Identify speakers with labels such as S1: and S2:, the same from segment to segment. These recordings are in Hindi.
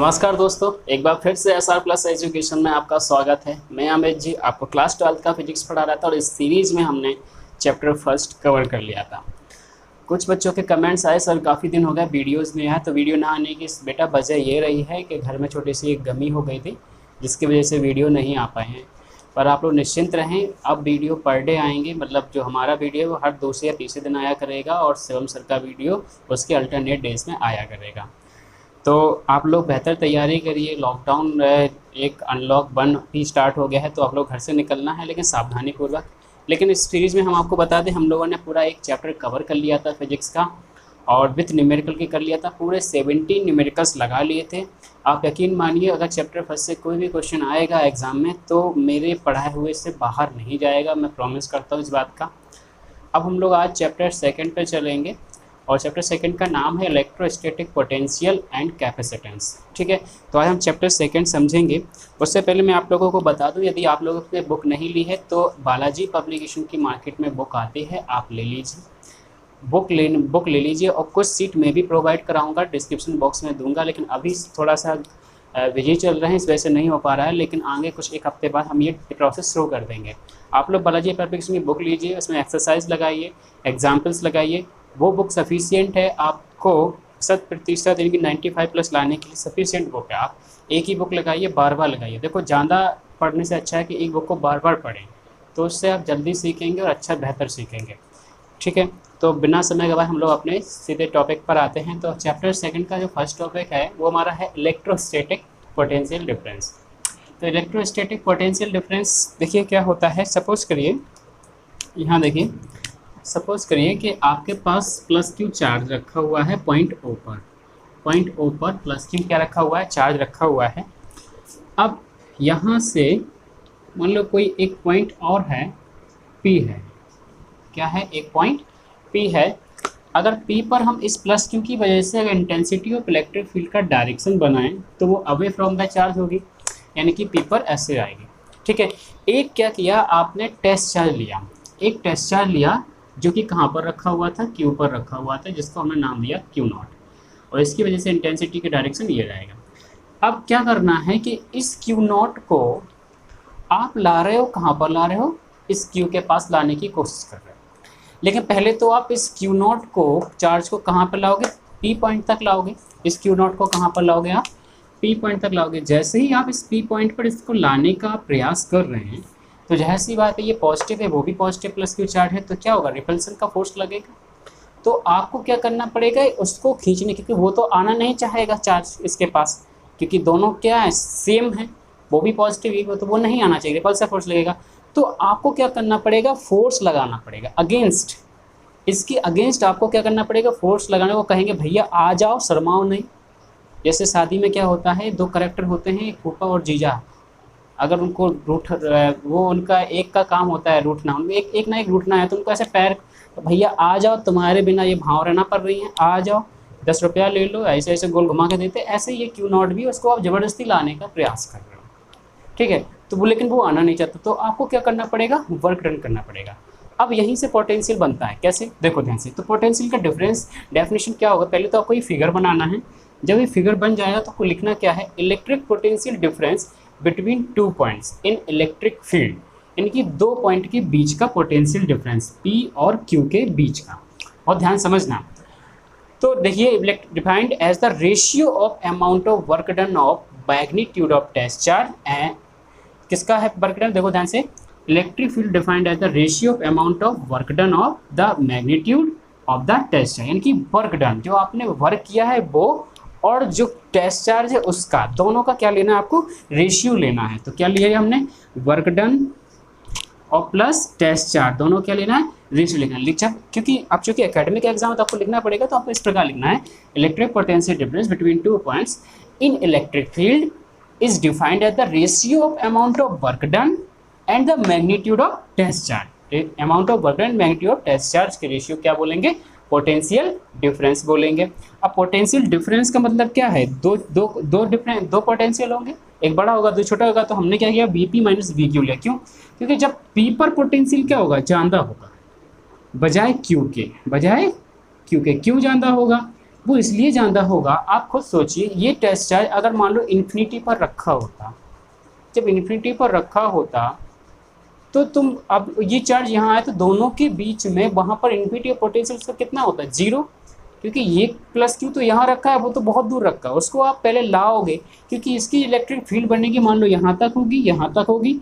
S1: नमस्कार दोस्तों, एक बार फिर से SR प्लस एजुकेशन में आपका स्वागत है। मैं अमित जी आपको क्लास 12 का फिजिक्स पढ़ा रहा था और इस सीरीज़ में हमने चैप्टर फर्स्ट कवर कर लिया था। कुछ बच्चों के कमेंट्स आए, सर काफ़ी दिन हो गए वीडियोस नहीं आया। तो वीडियो ना आने की बेटा वजह ये रही है कि घर में छोटी सी एक गमी हो गई थी, जिसकी वजह से वीडियो नहीं आ पाए हैं। पर आप लोग निश्चिंत रहें, अब वीडियो पर डे आएंगे। मतलब जो हमारा वीडियो है वो हर दूसरे या तीसरे दिन आया करेगा और शिवम सर का वीडियो उसके अल्टरनेट डेज में आया करेगा। तो आप लोग बेहतर तैयारी करिए। लॉकडाउन एक अनलॉक 1 भी स्टार्ट हो गया है, तो आप लोग घर से निकलना है लेकिन सावधानी पूर्वक। लेकिन इस सीरीज़ में हम आपको बता दें, हम लोगों ने पूरा एक चैप्टर कवर कर लिया था फिजिक्स का, और विथ न्यूमेरिकल की कर लिया था। पूरे 17 न्यूमेरिकल्स लगा लिए थे। आप यकीन मानिए, अगर चैप्टर फर्स्ट से कोई भी क्वेश्चन आएगा एग्ज़ाम में तो मेरे पढ़ाए हुए से बाहर नहीं जाएगा, मैं प्रॉमिस करता हूँ इस बात का। अब हम लोग आज चैप्टर सेकंड पे चलेंगे और चैप्टर सेकंड का नाम है इलेक्ट्रोस्टैटिक पोटेंशियल एंड कैपेसिटेंस। ठीक है, तो आज हम चैप्टर सेकंड समझेंगे। उससे पहले मैं आप लोगों को बता दूं, यदि आप लोगों ने बुक नहीं ली है तो बालाजी पब्लिकेशन की मार्केट में बुक आती है, आप ले लीजिए। बुक ले लीजिए और कुछ सीट मैं भी प्रोवाइड कराऊंगा, डिस्क्रिप्शन बॉक्स में दूंगा। लेकिन अभी थोड़ा सा बिजी चल रहे हैं, इस वजह से नहीं हो पा रहा है। लेकिन आगे कुछ एक हफ्ते बाद हम ये प्रोसेस शुरू कर देंगे। आप लोग बालाजी पब्लिकेशन की बुक लीजिए, उसमें एक्सरसाइज लगाइए, एग्जाम्पल्स लगाइए। वो बुक सफिशियंट है आपको 100% यानी कि 95+ लाने के लिए सफिशियंट बुक है। आप एक ही बुक लगाइए, बार बार लगाइए। देखो, ज़्यादा पढ़ने से अच्छा है कि एक बुक को बार बार पढ़ें, तो उससे आप जल्दी सीखेंगे और अच्छा बेहतर सीखेंगे। ठीक है, तो बिना समय गवाए हम लोग अपने सीधे टॉपिक पर आते हैं। तो चैप्टर सेकंड का जो फर्स्ट टॉपिक है वो हमारा है इलेक्ट्रोस्टैटिक पोटेंशियल डिफरेंस। तो इलेक्ट्रोस्टैटिक पोटेंशियल डिफरेंस देखिए क्या होता है। सपोज करिए, यहाँ देखिए, सपोज करिए कि आपके पास +Q चार्ज रखा हुआ है पॉइंट O पर +Q क्या रखा हुआ है, चार्ज रखा हुआ है। अब यहाँ से मान लो कोई एक पॉइंट और है, P है। क्या है? एक पॉइंट P है। अगर P पर हम इस +Q की वजह से अगर इंटेंसिटी ऑफ इलेक्ट्रिक फील्ड का डायरेक्शन बनाएं तो वो अवे फ्रॉम द चार्ज होगी, यानी कि P पर ऐसे आएगी। ठीक है, एक क्या किया आपने, टेस्ट चार्ज लिया। एक टेस्ट चार्ज लिया जो कि कहाँ पर रखा हुआ था, Q पर रखा हुआ था, जिसको हमने नाम दिया Q0, और इसकी वजह से इंटेंसिटी का डायरेक्शन ये रहेगा। अब क्या करना है कि इस Q0 को आप ला रहे हो, कहाँ पर ला रहे हो, इस Q के पास लाने की कोशिश कर रहे हो। लेकिन पहले तो आप इस Q0 को, चार्ज को कहाँ पर लाओगे, P पॉइंट तक लाओगे। इस Q0 को कहाँ पर लाओगे आप, P पॉइंट तक लाओगे। जैसे ही आप इस P पॉइंट पर इसको लाने का प्रयास कर रहे हैं तो जाहिर सी बात है, ये पॉजिटिव है, वो भी पॉजिटिव +Q चार्ज है, तो क्या होगा, रिपल्सन का फोर्स लगेगा। तो आपको क्या करना पड़ेगा, उसको खींचने, क्योंकि वो तो आना नहीं चाहेगा चार्ज इसके पास, क्योंकि दोनों क्या है, सेम है, वो भी पॉजिटिव ही, तो वो नहीं आना चाहिए, रिपल्सन फोर्स लगेगा। तो आपको क्या करना पड़ेगा, फोर्स लगाना पड़ेगा अगेंस्ट, इसकी अगेंस्ट आपको क्या करना पड़ेगा, फोर्स लगाने को कहेंगे भैया आ जाओ, शर्माओ नहीं। जैसे शादी में क्या होता है, दो कैरेक्टर होते हैं, फूफा और जीजा। अगर उनको वो उनका एक का काम होता है रूठना, उनको एक ना एक रूठना है, तो उनको ऐसे पैर, तो भैया आ जाओ, तुम्हारे बिना ये भाव रहना पड़ रही हैं, आ जाओ, 10 रुपया ले लो, ऐसे ऐसे गोल घुमा के देते। ऐसे ये Q0 भी, उसको आप ज़बरदस्ती लाने का प्रयास कर रहे हो। ठीक है, तो वो, लेकिन वो आना नहीं चाहता, तो आपको क्या करना पड़ेगा, वर्क डन करना पड़ेगा। अब यहीं से पोटेंशियल बनता है। कैसे, देखो ध्यान से। तो पोटेंशियल का डेफिनेशन क्या होगा, पहले तो आपको ये फिगर बनाना है। जब ये फिगर बन जाएगा तो आपको लिखना क्या है, electric potential difference between 2 points in electric field, इनकी 2 पॉइंट के बीच का पोटेंशियल डिफरेंस, P और Q के बीच का। और ध्यान समझना। तो देखिए, defined as the ratio of amount of work done of magnitude of test charge and, किसका है वर्क डन, देखो ध्यान से। Electric field defined as the ratio of amount of work done of the magnitude of the test charge, यानी कि वर्क डन, जो आपने वर्क किया है वो, और जो टेस्ट चार्ज है उसका, दोनों का क्या लेना है आपको, रेशियो लेना है। तो क्या लिया है हमने, वर्क डन और प्लस टेस्ट चार्ज, दोनों क्या लेना है, रेशियो लेना है। लिखा, क्योंकि अब चूंकि एकेडमिक एग्जाम है तो आपको लिखना पड़ेगा, तो आपको इस प्रकार लिखना है, electric potential difference between 2 points in electric field is defined as the ratio of amount of work done and the magnitude of test charge. Amount of work done, magnitude of test charge के रेशियो क्या बोलेंगे, पोटेंशियल डिफरेंस बोलेंगे। अब पोटेंशियल डिफरेंस का मतलब क्या है, दो पोटेंशियल होंगे, एक बड़ा होगा दो छोटा होगा। तो हमने क्या किया, Vp - Vq लिया। क्यों, क्योंकि जब P पर पोटेंशियल क्या होगा, ज़्यादा होगा, बजाय Q के, क्यों ज़्यादा होगा, वो इसलिए ज़्यादा होगा, आप खुद सोचिए, ये टेस्ट चार्ज अगर मान लो इन्फिनिटी पर रखा होता, जब इन्फिनिटी पर रखा होता तो तुम अब ये चार्ज यहाँ आए तो दोनों के बीच में वहाँ पर इन्फिनिटी पोटेंशियल उसका कितना होता है, जीरो, क्योंकि ये प्लस क्यू तो यहाँ रखा है, वो तो बहुत दूर रखा है, उसको आप पहले लाओगे, क्योंकि इसकी इलेक्ट्रिक फील्ड बनने की मान लो यहाँ तक होगी, यहाँ तक होगी।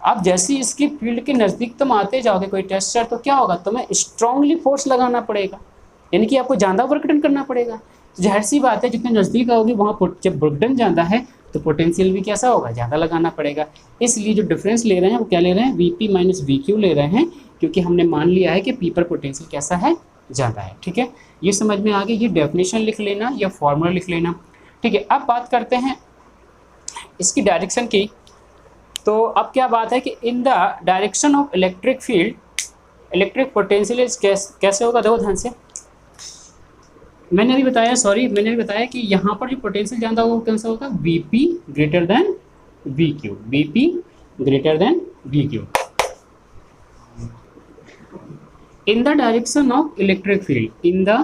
S1: आप जैसे ही इसकी फील्ड के नज़दीक तुम आते जाओगे कोई टेस्ट चार्ज, तो क्या होगा, तुम्हें स्ट्रांगली फोर्स लगाना पड़ेगा, यानी कि आपको ज़्यादा वर्क डन करना पड़ेगा। तो जाहिर सी बात है, जितने नज़दीक आओगे वहाँ जब वर्क डन ज़्यादा है तो पोटेंशियल भी कैसा होगा, ज़्यादा लगाना पड़ेगा। इसलिए जो डिफरेंस ले रहे हैं वो क्या ले रहे हैं, Vp माइनस VQ ले रहे हैं, क्योंकि हमने मान लिया है कि P पर पोटेंशियल कैसा है, ज़्यादा है। ठीक है, ये समझ में आ गई, ये डेफिनेशन लिख लेना या फॉर्मूला लिख लेना। ठीक है, अब बात करते हैं इसकी डायरेक्शन की। तो अब क्या बात है कि इन the direction of electric field electric potential कैसे होगा, देखो ध्यान से, मैंने अभी बताया कि यहाँ पर जो पोटेंशियल ज़्यादा होगा वो कैसा होगा, Vp greater than VQ, Vp greater than VQ in the direction of electric field, in the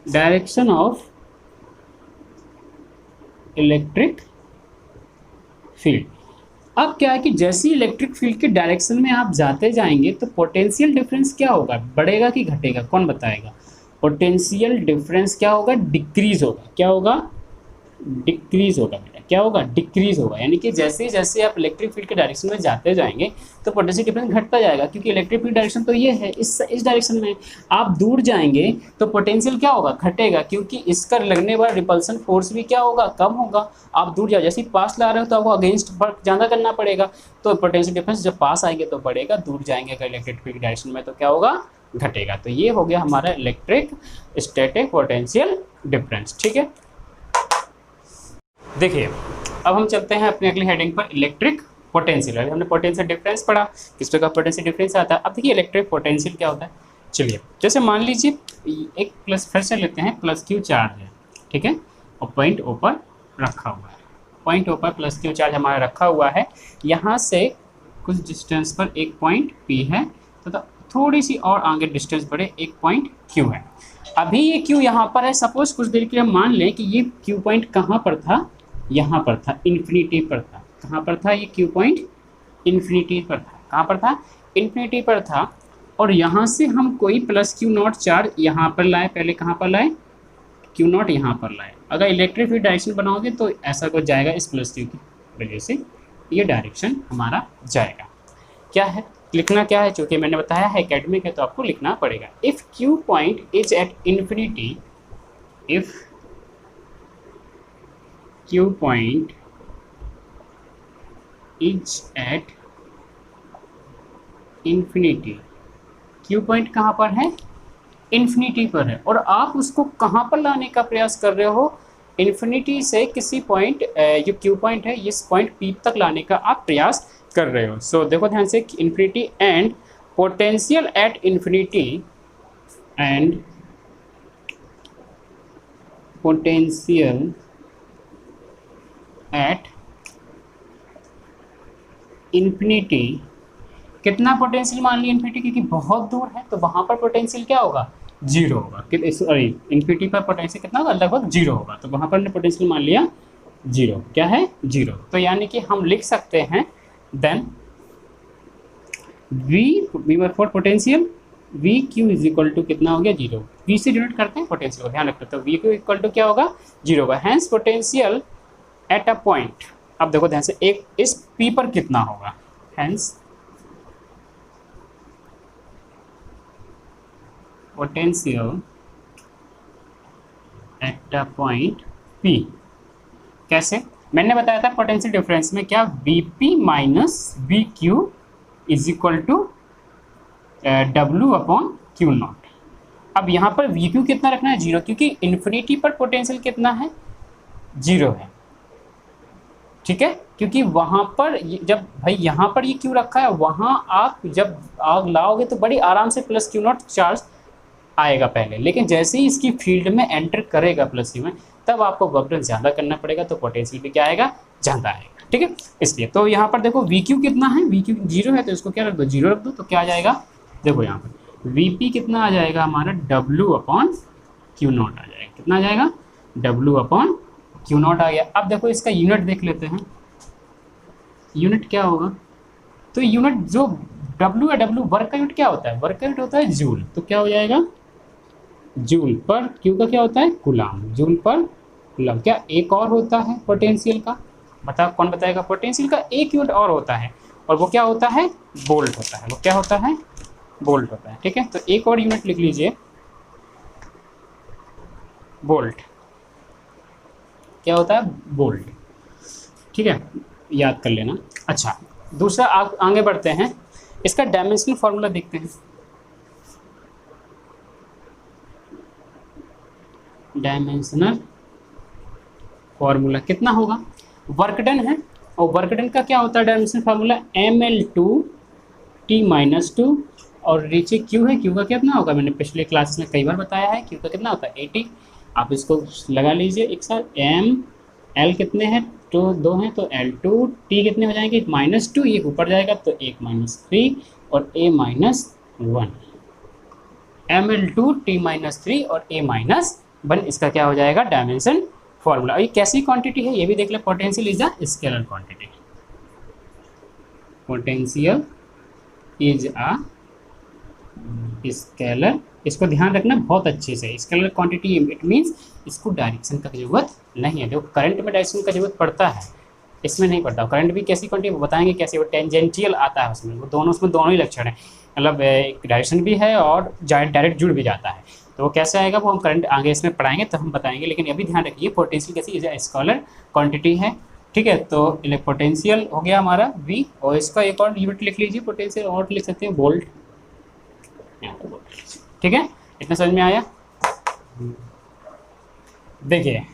S1: direction of electric field। अब क्या है कि जैसी इलेक्ट्रिक फील्ड के डायरेक्शन में आप जाते जाएंगे तो पोटेंशियल डिफरेंस क्या होगा, बढ़ेगा कि घटेगा, कौन बताएगा। पोटेंशियल डिफरेंस क्या होगा, डिक्रीज होगा। क्या होगा, डिक्रीज होगा बेटा, क्या होगा, डिक्रीज होगा। यानी कि जैसे जैसे आप इलेक्ट्रिक फील्ड के डायरेक्शन में जाते जाएंगे तो पोटेंशियल डिफरेंस घटता जाएगा, क्योंकि इलेक्ट्रिक फील्ड डायरेक्शन तो ये है, इस डायरेक्शन में आप दूर जाएंगे तो पोटेंशियल क्या होगा, घटेगा, क्योंकि इसका लगने वाला रिपल्सन फोर्स भी क्या होगा, कम होगा। आप दूर जाओ, जैसे पास ला रहे हो तो आपको अगेंस्ट वर्क ज़्यादा करना पड़ेगा, तो पोटेंशियल डिफरेंस जब पास आएंगे तो बढ़ेगा, दूर जाएंगे अगर इलेक्ट्रिक फील्ड डायरेक्शन में तो क्या होगा, घटेगा। तो ये हो गया हमारा इलेक्ट्रिक स्टैटिक पोटेंशियल डिफरेंस। ठीक है, देखिए अब हम चलते हैं अपनी अगली हेडिंग पर, इलेक्ट्रिक पोटेंशियल। अभी हमने पोटेंशियल डिफरेंस पढ़ा, किस प्रकार पोटेंशियल डिफरेंस आता है। अब देखिए इलेक्ट्रिक पोटेंशियल क्या होता है। चलिए, जैसे मान लीजिए एक प्लस, फिर से लेते हैं, प्लस क्यू चार्ज है, ठीक है, और पॉइंट ओ पर रखा हुआ है, पॉइंट ओ पर प्लस क्यू चार्ज हमारा रखा हुआ है। यहाँ से कुछ डिस्टेंस पर एक पॉइंट पी है, तो थोड़ी सी और आगे डिस्टेंस बढ़े एक पॉइंट क्यू है। अभी ये क्यू यहाँ पर है, सपोज कुछ देर के लिए मान लें कि ये क्यू पॉइंट कहाँ पर था, यहाँ पर था, इन्फिनिटी पर था। कहाँ पर था ये क्यू पॉइंट, इन्फिनिटी पर था। कहाँ पर था, इन्फिनिटी पर था। और यहाँ से हम कोई प्लस क्यू नॉट चार्ज यहाँ पर लाए, पहले कहाँ पर लाए, क्यू नॉट यहाँ पर लाए। अगर इलेक्ट्रिक फील्ड डायरेक्शन बनाओगे तो ऐसा कुछ जाएगा, इस प्लस क्यू की वजह से ये डायरेक्शन हमारा जाएगा। क्या है, लिखना क्या है, चूँकि मैंने बताया है एकेडमिक है तो आपको लिखना पड़ेगा। If Q point is at infinity, if Q point is at infinity, Q point कहाँ पर है, इन्फिनिटी पर है, और आप उसको कहाँ पर लाने का प्रयास कर रहे हो, इन्फिनिटी से किसी पॉइंट, जो Q पॉइंट है इस पॉइंट P तक लाने का आप प्रयास कर रहे हो। सो देखो ध्यान से, infinity and potential at infinity and potential at infinity, कितना पोटेंशियल मान लिया इन्फिनिटी, क्योंकि बहुत दूर है तो वहाँ पर पोटेंशियल क्या होगा, जीरो होगा। सॉरी, इन्फिनिटी पर पोटेंशियल कितना होगा, लगभग जीरो होगा, तो वहाँ पर हमने पोटेंशियल मान लिया जीरो। क्या है, जीरो। तो यानी कि हम लिख सकते हैं then V for potential V Q is equal to कितना हो गया, जीरो। वी से डिनोट करते हैं पोटेंशियल को, ध्यान रखते, तो वी क्यू इक्वल टू क्या होगा, जीरो होगा। Hence potential at a point, अब देखो ध्यान से, एक इस P पर कितना होगा, hence potential at a point P। कैसे, मैंने बताया था पोटेंशियल डिफरेंस में क्या, Vp minus VQ is equal to W upon Q naught. अब यहाँ पर VQ कितना रखना है, जीरो, क्योंकि इन्फिनिटी पर पोटेंशियल कितना है, जीरो है, ठीक है, क्योंकि वहाँ पर जब भाई यहाँ पर ये क्यों रखा है, वहाँ आप जब आग लाओगे तो बड़ी आराम से प्लस क्यू नॉट चार्ज आएगा पहले, लेकिन जैसे ही इसकी फील्ड में एंटर करेगा प्लस क्यू में, तब आपको वर्क डन ज़्यादा करना पड़ेगा, तो पोटेंशियल भी क्या आएगा, ज़्यादा आएगा। ठीक है, इसलिए तो यहाँ पर देखो VQ कितना है, VQ जीरो है तो इसको क्या रख दो, जीरो रख दो, तो क्या आ जाएगा, देखो यहाँ पर VP कितना आ जाएगा हमारा, W अपॉन क्यू नॉट आ जाएगा। कितना आ जाएगा? W अपॉन क्यू नॉट आ गया। अब देखो इसका यूनिट देख लेते हैं, यूनिट क्या होगा? तो यूनिट जो W है, W वर्क का यूनिट क्या होता है? वर्क का यूनिट होता है जूल, तो क्या हो जाएगा? जूल पर क्यू का क्या होता है? कूलाम। जूल पर कूलाम। क्या एक और होता है पोटेंशियल का? बता, कौन बताएगा? पोटेंशियल का एक यूनिट और होता है, और वो क्या होता है? वोल्ट होता है। वो क्या होता है? वोल्ट होता है। ठीक है, तो एक और यूनिट लिख लीजिए, वोल्ट। क्या होता है? वोल्ट। ठीक है, याद कर लेना। अच्छा, दूसरा आगे बढ़ते हैं, इसका डायमेंशनल फॉर्मूला देखते हैं। डायमेंशनल फॉर्मूला कितना होगा? वर्क डन है, और वर्क डन का क्या होता है डायमेंशनल फार्मूला? ml2t-2, और नीचे क्यू है, क्यू का कितना होगा? मैंने पिछले क्लास में कई बार बताया है, क्यू का कितना होता है? 80। आप इसको लगा लीजिए एक साथ, एम एल कितने हैं? तो 2 हैं, तो L2, टी कितने हो जाएंगे? -2, ये ऊपर जाएगा तो 1 -3 और a -1। ml2t-3 और a -1, इसका क्या हो जाएगा? Dimension formula. और ये कैसी क्वांटिटी है ये भी देख ले। Potential is a scalar quantity. Potential is a scalar, इसको ध्यान रखना बहुत अच्छे से। स्केलर क्वांटिटी इट मीन्स इसको डायरेक्शन का जरूरत नहीं है। देखो करंट में डायरेक्शन का जरूरत पड़ता है, इसमें नहीं पड़ता। करंट भी कैसी क्वांटिटी वो बताएंगे कैसे, वो टेंजेंटियल आता है उसमें, वो दोनों, उसमें दोनों ही लक्षण हैं, मतलब डायरेक्शन भी है और डायरेक्ट जुड़ भी जाता है। तो वो कैसे आएगा वो हम करंट आगे इसमें पढ़ाएंगे तो हम बताएंगे, लेकिन अभी ध्यान रखिए पोटेंशियल कैसी इज स्केलर क्वांटिटी है। ठीक है, तो पोटेंशियल हो गया हमारा V, और इसका एक और यूनिट लिख लीजिए पोटेंशियल, और लिख सकते हैं वोल्ट। ठीक है, इतना समझ में आया? देखिए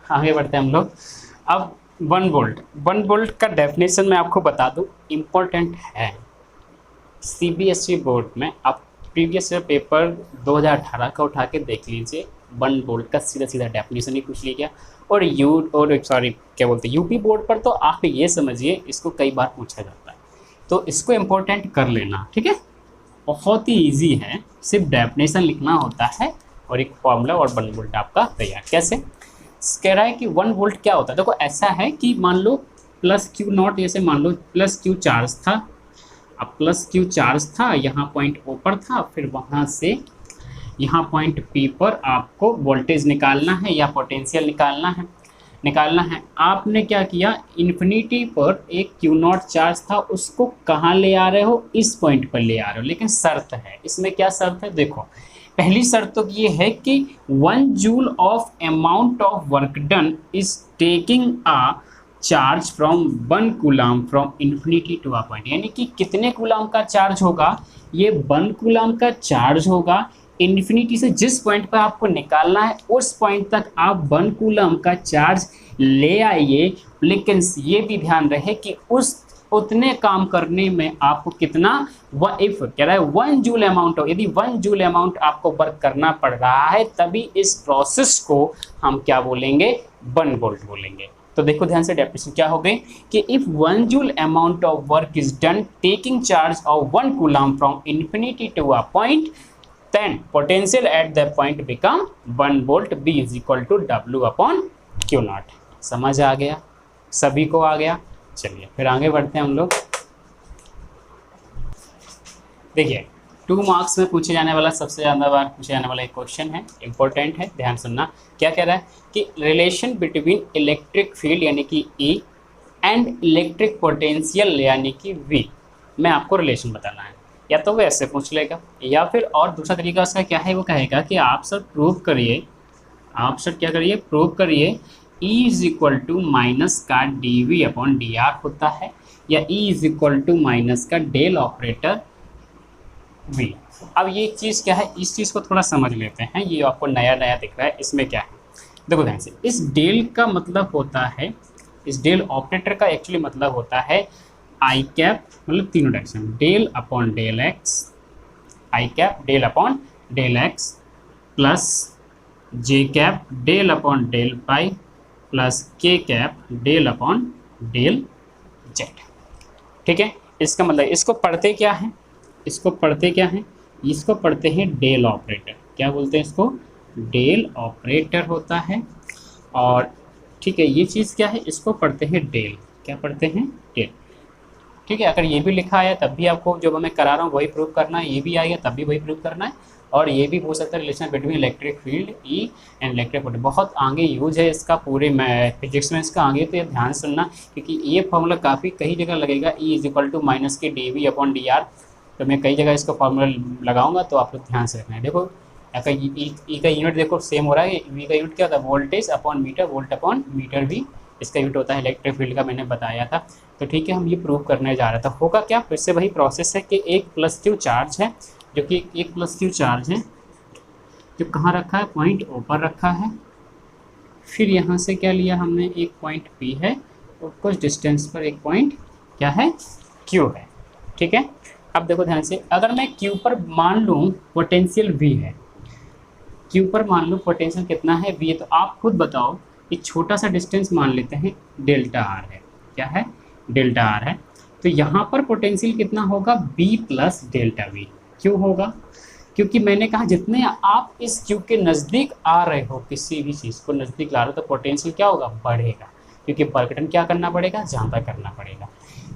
S1: आगे बढ़ते हैं हम लोग। अब 1 वोल्ट, 1 वोल्ट का डेफिनेशन मैं आपको बता दूं, इम्पोर्टेंट है। CBSE बोर्ड में आप प्रीवियस ईयर पेपर 2018 का उठा के देख लीजिए, 1 वोल्ट का सीधा सीधा डेफिनेशन ही पूछ लिया। और क्या बोलते हैं, यूपी बोर्ड पर तो आप ये समझिए इसको कई बार पूछा जाता है, तो इसको इम्पोर्टेंट कर लेना। ठीक है, बहुत ही इजी है, सिर्फ डेफिनेशन लिखना होता है और एक फॉर्मूला और 1 वोल्ट आपका तैयार। कैसे कह रहा है कि 1 वोल्ट क्या होता है? देखो ऐसा है कि मान लो प्लस क्यू नॉट, जैसे मान लो प्लस क्यू चार्ज था, अब प्लस क्यू चार्ज था, यहाँ पॉइंट ओ पर था, फिर वहाँ से यहाँ पॉइंट पी पर आपको वोल्टेज निकालना है या पोटेंशियल निकालना है। आपने क्या किया, इन्फिनिटी पर एक क्यू नॉट चार्ज था, उसको कहाँ ले आ रहे हो? इस पॉइंट पर ले आ रहे हो। लेकिन शर्त है, इसमें क्या शर्त है? देखो पहली शर्त तो ये है कि 1 joule of amount of work done is taking a charge from 1 coulomb from infinity to a point, यानी कि कितने कूलाम का चार्ज होगा? ये 1 कूलाम का चार्ज होगा। इन्फिनिटी से जिस पॉइंट पर आपको निकालना है उस पॉइंट तक आप 1 कूलम का चार्ज ले आइए, लेकिन ये भी ध्यान रहे कि उतने काम करने में आपको कितना, इफ कह रहा है 1 जूल अमाउंट हो, यदि 1 जूल अमाउंट आपको वर्क करना पड़ रहा है तभी इस प्रोसेस को हम क्या बोलेंगे? 1 वोल्ट बोलेंगे। तो देखो ध्यान से, डेफिनेशन क्या हो गई कि if 1 joule amount of work is done taking charge of 1 coulomb from infinity to a point, then potential at that point become 1 volt, B is equal to W upon Q naught। समझ आ गया? सभी को आ गया? चलिए फिर आगे बढ़ते हैं हम लोग। देखिए 2 मार्क्स में पूछे जाने वाला, सबसे ज़्यादा बार पूछे जाने वाला एक क्वेश्चन है, इंपॉर्टेंट है, ध्यान सुनना। क्या कह रहा है कि रिलेशन बिटवीन इलेक्ट्रिक फील्ड यानी कि E एंड इलेक्ट्रिक पोटेंशियल यानी कि V, मैं आपको रिलेशन बताना है। या तो वो ऐसे पूछ लेगा, या फिर और दूसरा तरीका उसका क्या है, वो कहेगा कि आप सब प्रूव करिए, आप सब क्या करिए, प्रूव करिए E is equal to minus का dV अपॉन dr होता है, या E is equal to minus का डेल ऑपरेटर V। अब ये चीज़ क्या है, इस चीज़ को थोड़ा समझ लेते हैं, ये आपको नया नया दिख रहा है। इसमें क्या है, देखो ध्यान से, इस डेल का मतलब होता है, इस डेल ऑपरेटर का एक्चुअली मतलब होता है आई कैप, मतलब तीनों direction, del upon del x, i cap del upon del x, plus j cap del upon del y, plus k cap del upon del z. ठीक है, इसका मतलब इसको पढ़ते क्या है, इसको पढ़ते क्या है, इसको पढ़ते हैं डेल ऑपरेटर। क्या बोलते हैं इसको? डेल ऑपरेटर होता है। और ठीक है, ये चीज़ क्या है, इसको पढ़ते हैं डेल। क्या पढ़ते हैं? डेल। ठीक है, अगर ये भी लिखा आया तब भी आपको जो मैं करा रहा हूँ वही प्रूव करना है, ये भी आएगा तब भी वही प्रूव करना है। और ये भी पूछ सकता है relation between electric field E and electric potential. बहुत आगे यूज है इसका पूरे फिजिक्स में इसका आगे, तो ये ध्यान सुनना, क्योंकि ये फॉर्मूला काफ़ी कई जगह लगेगा। E is equal to minus के d V upon d r, तो मैं कई जगह इसका फॉर्मूला लगाऊंगा, तो आप लोग ध्यान से रखना है। देखो अगर ई का यूनिट देखो सेम हो रहा है, वी का यूनिट क्या होता है, voltage upon metre, volt upon metre भी इसका यूनिट होता है। इलेक्ट्रिक फील्ड का मैंने बताया था। तो ठीक है, हम ये प्रूव करने जा रहा था। होगा क्या, फिर से वही प्रोसेस है कि एक प्लस क्यू चार्ज है, जो कि एक प्लस क्यू चार्ज है जो कहाँ रखा है, पॉइंट ओ पर रखा है। फिर यहाँ से क्या लिया हमने, एक पॉइंट पी है और कुछ डिस्टेंस पर एक पॉइंट क्या है, क्यू है। ठीक है, अब देखो ध्यान से, अगर मैं क्यू पर मान लूँ पोटेंशियल वी है, क्यू पर मान लूँ पोटेंशियल कितना है, वी है, तो आप खुद बताओ, एक छोटा सा डिस्टेंस मान लेते हैं, डेल्टा आर है। क्या है, डेल्टा आर है। तो यहाँ पर पोटेंशियल कितना होगा, बी प्लस डेल्टा वी। क्यों होगा, क्योंकि मैंने कहा जितने आप इस क्यू के नज़दीक आ रहे हो, किसी भी चीज़ को नज़दीक ला रहे हो, तो पोटेंशियल क्या होगा, बढ़ेगा, क्योंकि वर्क डन क्या करना पड़ेगा, ज़्यादा करना पड़ेगा।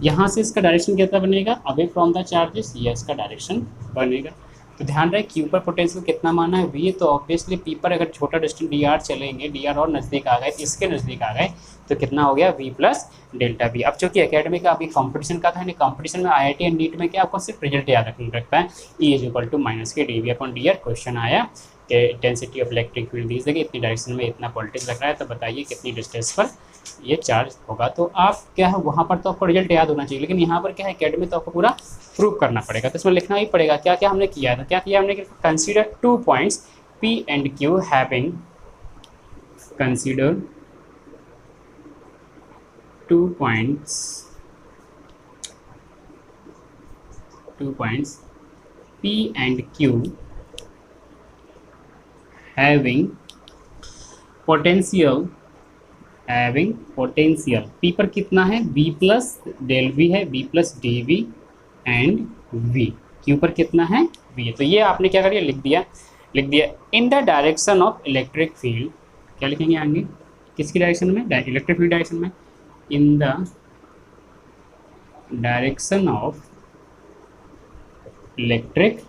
S1: यहाँ से इसका डायरेक्शन कितना बनेगा, अवे फ्रॉम द चार्जेस, ये इसका डायरेक्शन बनेगा। तो ध्यान रहे क्यू पर पोटेंशियल कितना माना है, वी, तो ऑब्वियसली पी पर अगर छोटा डिस्टेंस डी आर चलेंगे, डी आर और नज़दीक आ गए, इसके नज़दीक आ गए, तो कितना हो गया, वी प्लस डेल्टा वी। अब चूँकि अकेडमी का अभी कंपटीशन का था, नहीं कंपटीशन में IIT एंड नीट में क्या आपको सिर्फ रिजल्ट याद रखता है, E is equal to minus के d V upon d r. Question आया कि इंटेंसिटी ऑफ इलेक्ट्रिक फील्ड दी जगह इतनी डायरेक्शन में इतना वोल्टेज लग रहा है, तो बताइए कितनी डिस्टेंस पर ये चार्ज होगा। तो आप क्या है, वहाँ पर तो आपको रिजल्ट याद होना चाहिए, लेकिन यहाँ पर क्या है, अकेडमी तो आपको पूरा प्रूव करना पड़ेगा, तो इसमें लिखना ही पड़ेगा। क्या क्या हमने किया था, क्या किया हमने, consider 2 points P and Q having, consider 2 points P and Q having potential P पर कितना है, V प्लस डेल वी है, V plus D V and V। Q पर कितना है, V है। तो ये आपने क्या कर दिया, लिख दिया इन the direction of electric field. क्या लिखेंगे आगे, किसकी डायरेक्शन में, इलेक्ट्रिक फील्ड डायरेक्शन में, in the direction of electric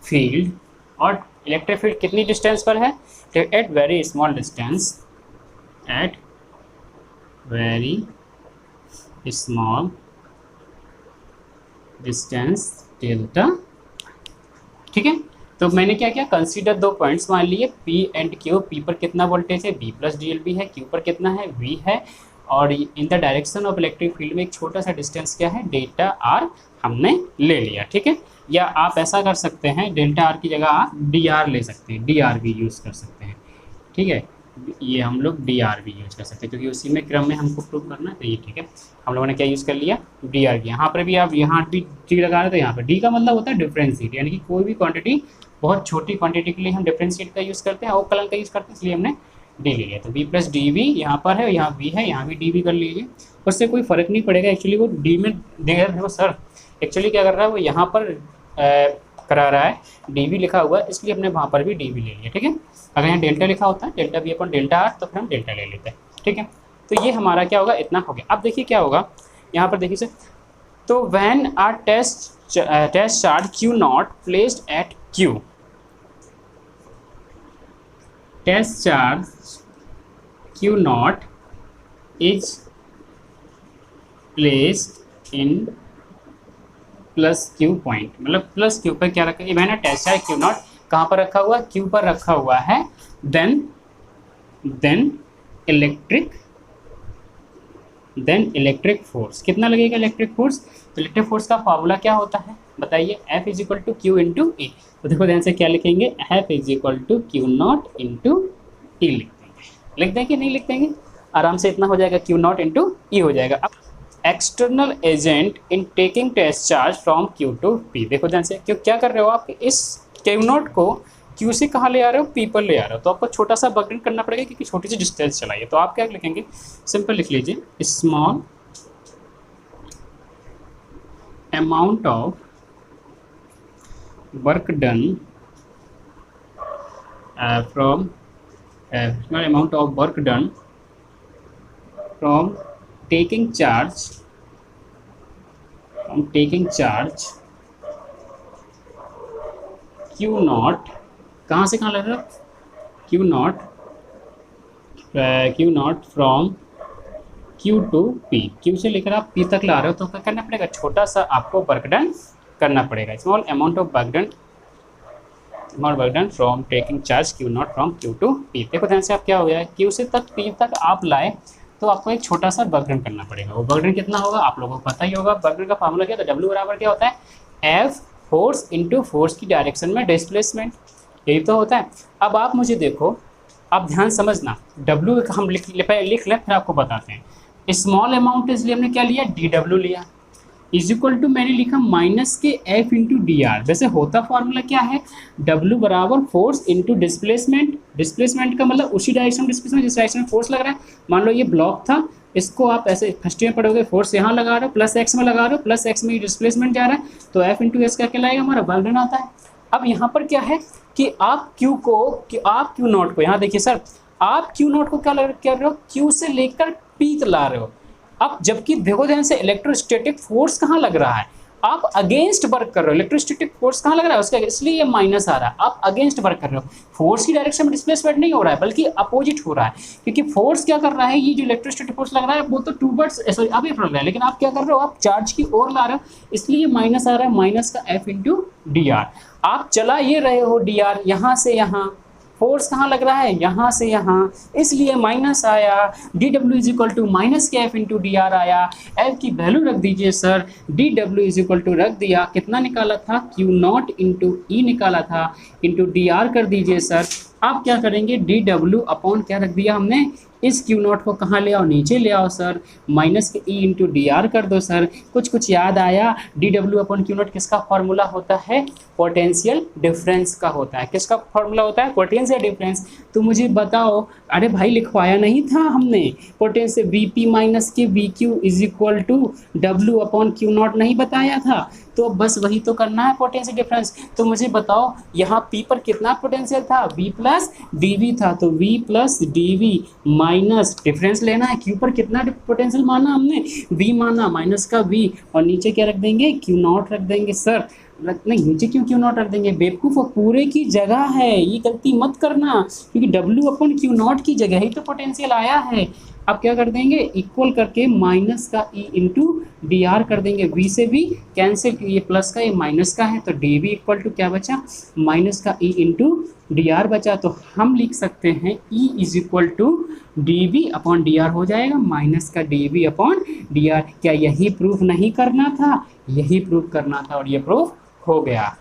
S1: field. और इलेक्ट्रिक फील्ड कितनी डिस्टेंस पर है, तो at very small distance, at very small distance delta. ठीक है, तो मैंने क्या किया, कंसीडर 2 पॉइंट्स मान लिए, P एंड Q। P पर कितना वोल्टेज है, V plus D L B है, Q पर कितना है, V है, और in the direction of electric field में एक छोटा सा डिस्टेंस क्या है, डेल्टा आर हमने ले लिया। ठीक है, या आप ऐसा कर सकते हैं, डेल्टा आर की जगह आप डी आर ले सकते हैं, डी आर भी यूज़ कर सकते हैं। ठीक है, ये हम लोग डी आर भी यूज़ कर सकते हैं, क्योंकि उसी में क्रम में हमको प्रूव करना है, तो ये ठीक है, हम लोगों ने क्या यूज़ कर लिया, डी आर की। यहाँ पर भी आप यहाँ भी डी लगा रहे हो, तो यहाँ पर डी का मतलब होता है डिफरेंशिएट, यानी कि कोई भी क्वांटिटी, बहुत छोटी क्वांटिटी के लिए हम डिफरेंशिएट का यूज़ करते हैं, अवकलन का यूज़ करते हैं, इसलिए हमने डी ले लिया। तो वी प्लस डी वी यहाँ पर है, यहाँ वी है, यहाँ भी डी वी कर लीजिए, उससे कोई फ़र्क नहीं पड़ेगा। एक्चुअली वो डी में दे रहा है, वो सर एक्चुअली क्या कर रहा है, वो यहाँ पर करा रहा है, डी वी लिखा हुआ है, इसलिए हमने वहाँ पर भी डी वी ले लिया। ठीक है, अगर यहाँ डेल्टा लिखा होता है, delta we upon delta R, तो फिर हम डेल्टा ले लेते हैं। ठीक है, तो ये हमारा क्या होगा, इतना हो गया। अब देखिए क्या होगा, यहाँ पर देखिए सर, तो when are test charge Q naught placed at Q, test charge Q naught is placed in plus Q point, मतलब प्लस Q पर क्या रखा है, मैंने टेस्ट चार्ज Q नॉट कहाँ पर रखा हुआ, Q पर रखा हुआ है, देन इलेक्ट्रिक फोर्स कितना लगेगा, इलेक्ट्रिक फोर्स। तो इलेक्ट्रिक फोर्स का फार्मूला क्या होता है बताइए, F is equal to q into E. तो देखो ध्यान से क्या लिखेंगे, F is equal to q naught into E लिख देंगे, नहीं लिख देंगे, आराम से इतना हो जाएगा, क्यू नॉट इंटू ई हो जाएगा। अब external agent in taking test charge from Q to P. देखो ध्यान से, क्यों क्या कर रहे हो आप, इस क्यू नॉट को क्यू से कहाँ ले आ रहे हो, पी पर ले आ रहे हो, तो आपको छोटा सा बर्डन करना पड़ेगा, क्योंकि छोटी सी डिस्टेंस चलाइए। तो आप क्या लिखेंगे, सिंपल लिख लीजिए, small amount of work done from amount of work done from taking charge Q naught, कहाँ से कहाँ लग रहा है, Q naught from Q to P, Q से लेकर आप P तक ला रहे हो तो क्या करना पड़ेगा, छोटा सा आपको वर्क डन करना पड़ेगा। Small amount of work done from taking charge Q naught from Q to P। देखो ध्यान से आप क्या हो गया, Q से तक P तक आप लाए तो आपको एक छोटा सा वर्क डन करना पड़ेगा। वो वर्क डन कितना होगा आप लोगों को पता ही होगा, वर्क डन का फार्मूला क्या था, W बराबर क्या होता है, F फोर्स इंटू फोर्स की डायरेक्शन में डिस्प्लेसमेंट, यही तो होता है। अब आप मुझे देखो, आप ध्यान समझना, W हम लिख लें फिर आपको बताते हैं। स्मॉल अमाउंट इसलिए हमने क्या लिया, DW लिया, इज इक्वल टू मैंने लिखा माइनस के F इंटू DR। वैसे होता फॉर्मूला क्या है, W बराबर फोर्स इंटू डिस्प्लेसमेंट, डिस्प्लेसमेंट का मतलब उसी डायरेक्शन में डिस्प्लेसमेंट जिस डायरेक्शन में फोर्स लग रहा है। मान लो ये ब्लॉक था, इसको आप ऐसे फर्स्ट में पढ़ोगे, फोर्स यहाँ लगा रहे हो प्लस एक्स में लगा रहे हो, प्लस एक्स में डिस्प्लेसमेंट जा रहा है तो F इंटू एस क्या कहलाएगा, हमारा वर्क डन आता है। अब यहाँ पर क्या है कि आप Q नॉट को, यहाँ देखिए सर, आप Q नॉट को क्या कर रहे हो, Q से लेकर P तक ला रहे हो। अब जबकि देखो ध्यान से, इलेक्ट्रोस्टैटिक फोर्स कहाँ लग रहा है, आप अगेंस्ट वर्क कर रहे हो। इलेक्ट्रोस्टैटिक फोर्स कहाँ लग रहा है उसका, इसलिए ये माइनस आ रहा है, आप अगेंस्ट वर्क कर रहे हो। फोर्स की डायरेक्शन में डिस्प्लेसमेंट नहीं हो रहा है बल्कि अपोजिट हो रहा है, क्योंकि फोर्स क्या कर रहा है, ये जो इलेक्ट्रोस्टैटिक फोर्स लग रहा है वो तो टूवर्ड्स सॉरी अवे लग रहा है, लेकिन आप क्या कर रहे हो, आप चार्ज की ओर ला रहे हो, इसलिए माइनस आ रहा है, माइनस का F इंटू DR। आप चला ये रहे हो DR, यहाँ से यहाँ फोर्स कहाँ लग रहा है, यहाँ से यहाँ, इसलिए माइनस आया। DW is equal to minus के F इंटू DR आया। F की वैल्यू रख दीजिए sir, DW is equal to रख दिया, कितना निकाला था, Q नॉट इंटू E निकाला था, इंटू DR कर दीजिए सर। आप क्या करेंगे, DW अपॉन क्या रख दिया हमने, इस Q नॉट को कहाँ ले आओ, नीचे ले आओ सर, माइनस के E इंटू DR कर दो सर। कुछ याद आया, DW अपॉन Q नॉट किसका फॉर्मूला होता है, पोटेंशियल डिफरेंस का होता है। किसका फॉर्मूला होता है, पोटेंशियल डिफरेंस। तो मुझे बताओ, अरे भाई लिखवाया नहीं था हमने, पोटेंशियल VP माइनस के VQ is equal to W upon Q naught नहीं बताया था, तो बस वही तो करना है, पोटेंशियल डिफरेंस। तो मुझे बताओ यहाँ P पर कितना पोटेंशियल था, V प्लस DV था, तो V plus DV minus difference लेना है। Q पर कितना पोटेंशियल माना हमने, V माना, माइनस का V, और नीचे क्या रख देंगे, Q नॉट रख देंगे सर। नहीं, नीचे क्यों नॉट रख देंगे, बेवकूफ़, पूरे की जगह है, ये गलती मत करना, क्योंकि W अपॉन Q नॉट की जगह ही तो पोटेंशियल आया है। अब क्या कर देंगे, इक्वल करके माइनस का E इंटू DR कर देंगे, V से V कैंसिल, ये प्लस का ये माइनस का है, तो DV इक्वल टू क्या बचा, माइनस का E इंटू DR बचा। तो हम लिख सकते हैं E is equal to DV upon DR हो जाएगा, माइनस का DV अपॉन DR। क्या यही प्रूफ नहीं करना था, यही प्रूफ करना था, और ये प्रूफ हो गया।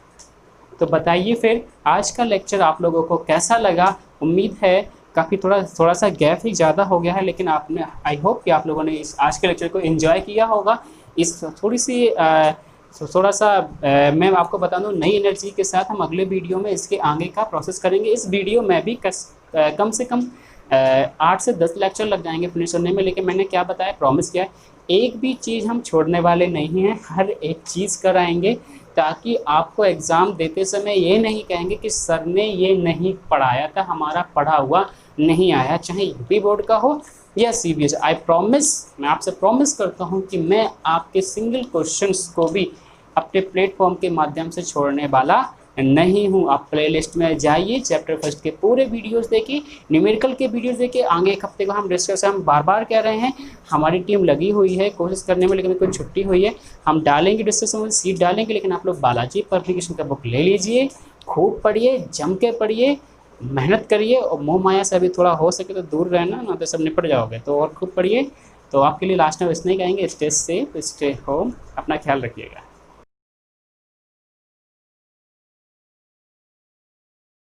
S1: तो बताइए फिर आज का लेक्चर आप लोगों को कैसा लगा। उम्मीद है काफ़ी थोड़ा सा गैप ही ज़्यादा हो गया है, लेकिन आपने, आई होप कि आप लोगों ने इस आज के लेक्चर को एंजॉय किया होगा। इस थोड़ा सा मैं आपको बता दूं, नई एनर्जी के साथ हम अगले वीडियो में इसके आगे का प्रोसेस करेंगे। इस वीडियो में भी कम से कम 8 से 10 लेक्चर लग जाएंगे फिनिश करने में, लेकिन मैंने क्या बताया, प्रॉमिस किया है, एक भी चीज़ हम छोड़ने वाले नहीं हैं, हर एक चीज़ कराएंगे, ताकि आपको एग्ज़ाम देते समय ये नहीं कहेंगे कि सर ने ये नहीं पढ़ाया था, हमारा पढ़ा हुआ नहीं आया, चाहे यूपी बोर्ड का हो या CBSE। आई प्रॉमिस, मैं आपसे प्रॉमिस करता हूँ कि मैं आपके सिंगल क्वेश्चंस को भी अपने प्लेटफॉर्म के माध्यम से छोड़ने वाला नहीं हूँ। आप प्लेलिस्ट में जाइए, चैप्टर फर्स्ट के पूरे वीडियोस देखिए, न्यूमेरिकल के वीडियोस देखिए। आगे एक हफ्ते को हम डिस्कस, हम बार बार कह रहे हैं, हमारी टीम लगी हुई है कोशिश करने में, लेकिन कोई छुट्टी हुई है, हम डालेंगे डिस्कशन में, सीट डालेंगे, लेकिन आप लोग बालाजी पब्लिकेशन का बुक ले लीजिए, खूब पढ़िए, जम के पढ़िए, मेहनत करिए, और मोह माया से अभी थोड़ा हो सके तो दूर रहना, ना तो सब निपट जाओगे, तो और खूब पढ़िए। तो आपके लिए लास्ट में इतना ही कहेंगे, स्टे सेफ, स्टे होम, अपना ख्याल रखिएगा।